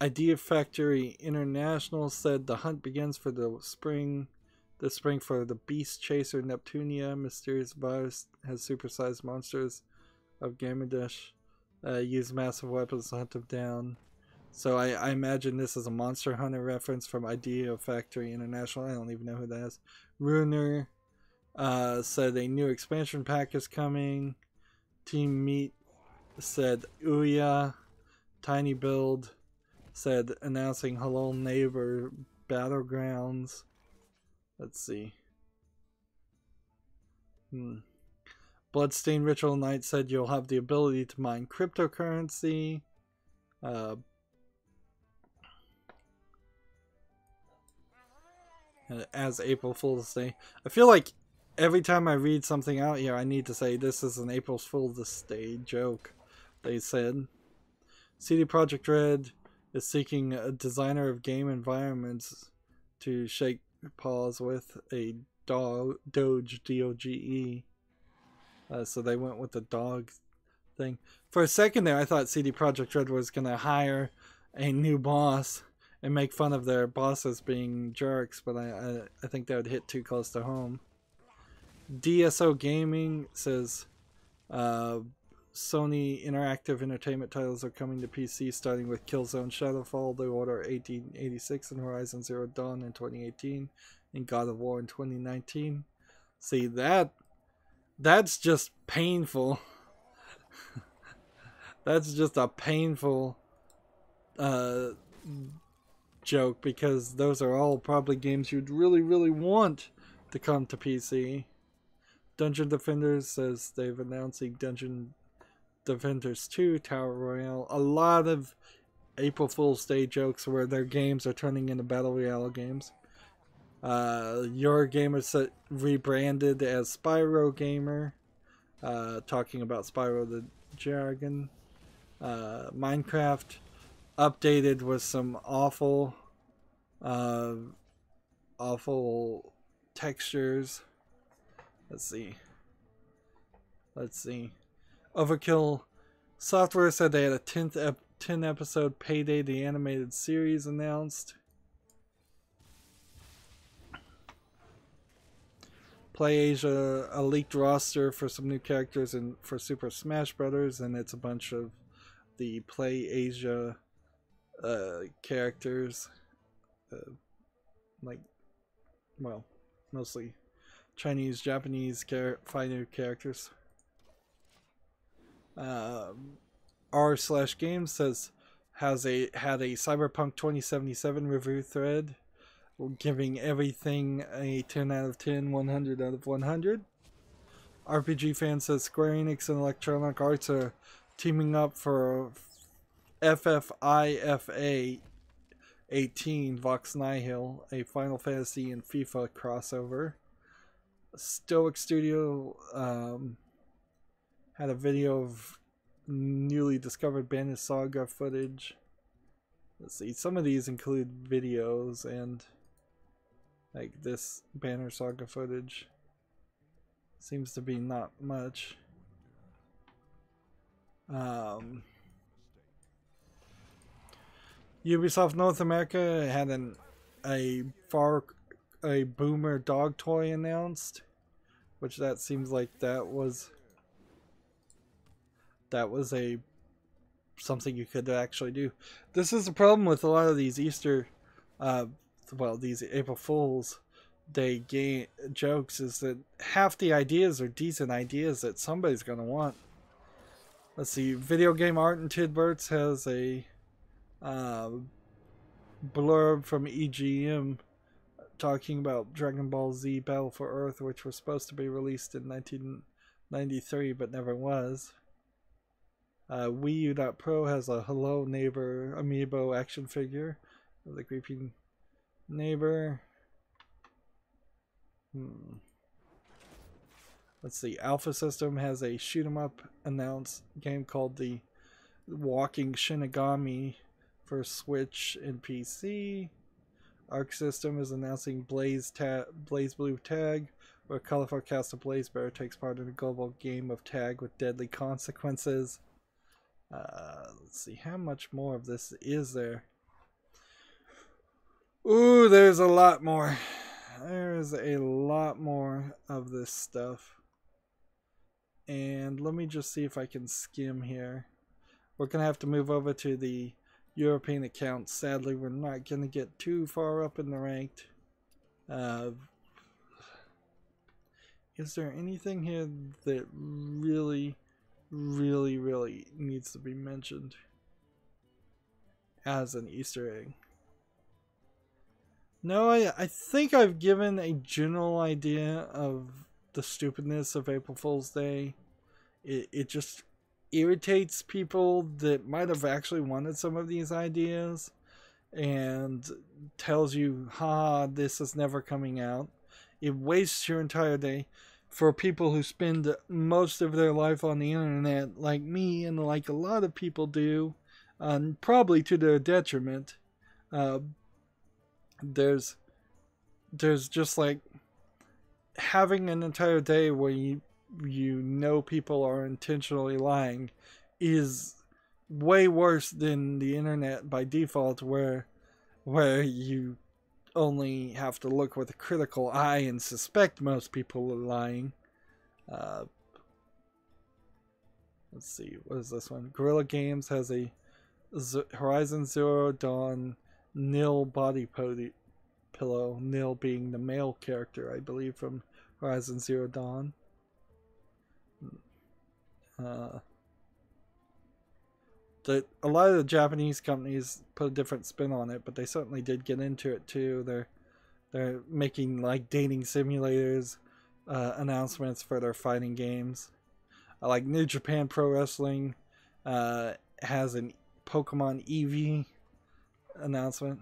[SPEAKER 1] Idea Factory International said the hunt begins for the this spring for the Beast Chaser Neptunia. Mysterious virus has supersized monsters of Gamadish. Use massive weapons to hunt them down. So I imagine this is a Monster Hunter reference from Idea Factory International. I don't even know who that is. Runer said a new expansion pack is coming. Team Meat said Ouya. Tiny Build said announcing Hello Neighbor Battlegrounds. Let's see. Bloodstained Ritual Knight said you'll have the ability to mine cryptocurrency. As April Fool's Day. I feel like every time I read something out here, I need to say this is an April Fool's Day joke. They said CD Projekt Red is seeking a designer of game environments to shake paws with a Doge, D-O-G-E. So they went with the dog thing. For a second there, I thought CD Projekt Red was going to hire a new boss and make fun of their bosses being jerks, but I think that would hit too close to home. DSO Gaming says Sony Interactive Entertainment titles are coming to PC, starting with Killzone Shadowfall, The Order 1886, and Horizon Zero Dawn in 2018, and God of War in 2019. See, that's just painful. That's just a painful joke, because those are all probably games you'd really, really want to come to PC. Dungeon Defenders says they've announcing Dungeon Defenders 2 Tower Royale. A lot of April Fool's Day jokes where their games are turning into Battle Royale games. Your Gamer rebranded as Spyro Gamer, talking about Spyro the Dragon. Minecraft updated with some awful textures. Let's see. Overkill Software said they had a 10 episode Payday the Animated Series announced. PlayAsia, a leaked roster for some new characters and for Super Smash Brothers, and it's a bunch of the PlayAsia characters, mostly Chinese, Japanese fighter characters. R/Games says had a Cyberpunk 2077 review thread, giving everything a 10 out of 10, 100 out of 100. RPG Fan says Square Enix and Electronic Arts are teaming up for FIFA 18 Vox Nihil, a Final Fantasy and FIFA crossover. Stoic Studio had a video of newly discovered Banner Saga footage. Let's see, some of these include videos, and like this Banner Saga footage seems to be not much. Ubisoft North America had a Boomer dog toy announced, which that seems like that was something you could actually do. This is the problem with a lot of these Easter, these April Fool's Day jokes, is that half the ideas are decent ideas that somebody's gonna want. Let's see, Video Game Art and Tidbits has a blurb from EGM talking about Dragon Ball Z Battle for Earth, which was supposed to be released in 1993 but never was. Wii U.Pro has a Hello Neighbor amiibo action figure of the creepy neighbor. Let's see, Alpha System has a shoot 'em up announced game called the Walking Shinigami for Switch and PC. Arc System is announcing Blaze Blue Tag, where a colorful cast of Blaze Bear takes part in a global game of tag with deadly consequences. Let's see, how much more of this is there? Ooh, there's a lot more. there's a lot more of this stuff. And let me just see if I can skim here. We're going to have to move over to the European account. Sadly, we're not going to get too far up in the ranked. Is there anything here that really needs to be mentioned as an Easter egg? No, I think I've given a general idea of the stupidness of April Fool's Day. It just irritates people that might have actually wanted some of these ideas and tells you, ha, this is never coming out. It wastes your entire day. For people who spend most of their life on the internet, like me and like a lot of people do, probably to their detriment, there's just like having an entire day where you know people are intentionally lying is way worse than the internet by default, where you only have to look with a critical eye and suspect most people are lying. Let's see, what is this one? Guerrilla Games has a Horizon Zero Dawn Nil body pillow. Nil being the male character, I believe, from Horizon Zero Dawn. A lot of the Japanese companies put a different spin on it, but they certainly did get into it too. They're making like dating simulators announcements for their fighting games. Like New Japan Pro Wrestling has an Pokemon Eevee announcement.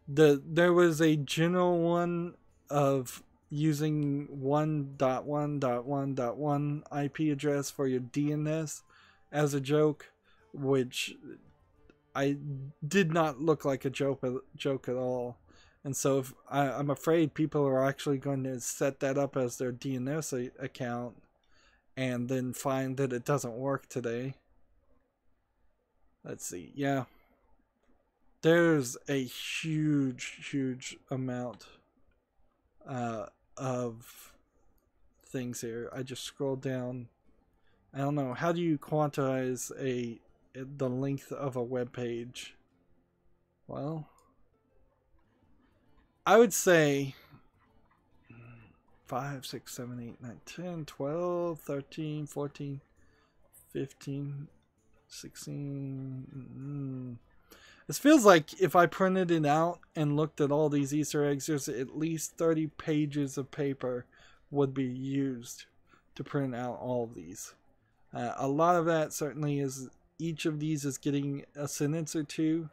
[SPEAKER 1] There was a general one of using 1.1.1.1 IP address for your DNS as a joke, which I did not look like a joke at all. And so I'm afraid people are actually going to set that up as their DNS account and then find that it doesn't work today. Let's see. Yeah. There's a huge amount of things here. I just scrolled down. I don't know. How do you quantize the length of a web page? Well, I would say 5, 6, 7, 8, 9, 10, 12, 13, 14, 15, 16. This feels like if I printed it out and looked at all these Easter eggs, there's at least 30 pages of paper would be used to print out all of these. A lot of that certainly is, each of these is getting a sentence or two,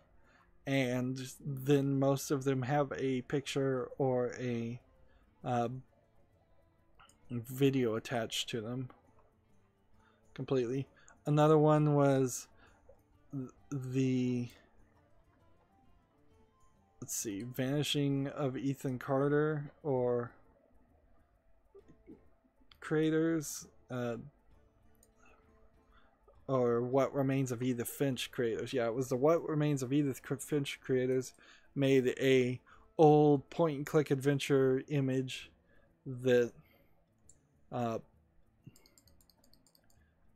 [SPEAKER 1] and then most of them have a picture or a video attached to them completely. Another one was the, let's see, vanishing of Ethan Carter or creators, or what remains of Edith Finch creators. Yeah, it was the what remains of Edith Finch creators made a old point and click adventure image that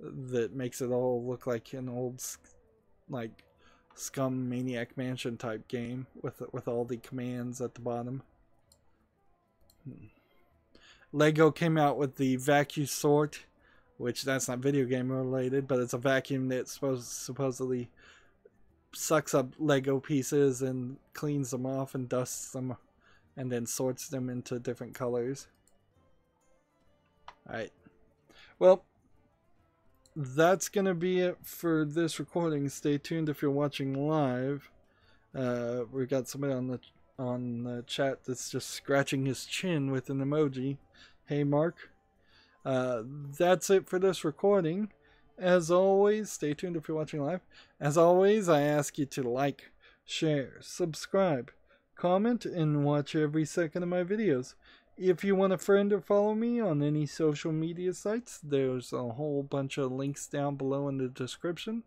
[SPEAKER 1] that makes it all look like an old like Scum Maniac Mansion type game with all the commands at the bottom. Lego came out with the vacuum sort, which that's not video game related, but it's a vacuum that supposedly sucks up Lego pieces and cleans them off and dusts them and then sorts them into different colors. Alright. Well, that's going to be it for this recording. Stay tuned if you're watching live. We've got somebody on the chat that's just scratching his chin with an emoji. Hey, Mark. That's it for this recording. As always, stay tuned if you're watching live. As always, I ask you to like, share, subscribe, comment, and watch every second of my videos. If you want a friend or follow me on any social media sites, there's a whole bunch of links down below in the description.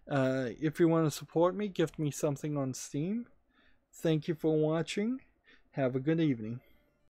[SPEAKER 1] If you want to support me, gift me something on Steam. Thank you for watching. Have a good evening.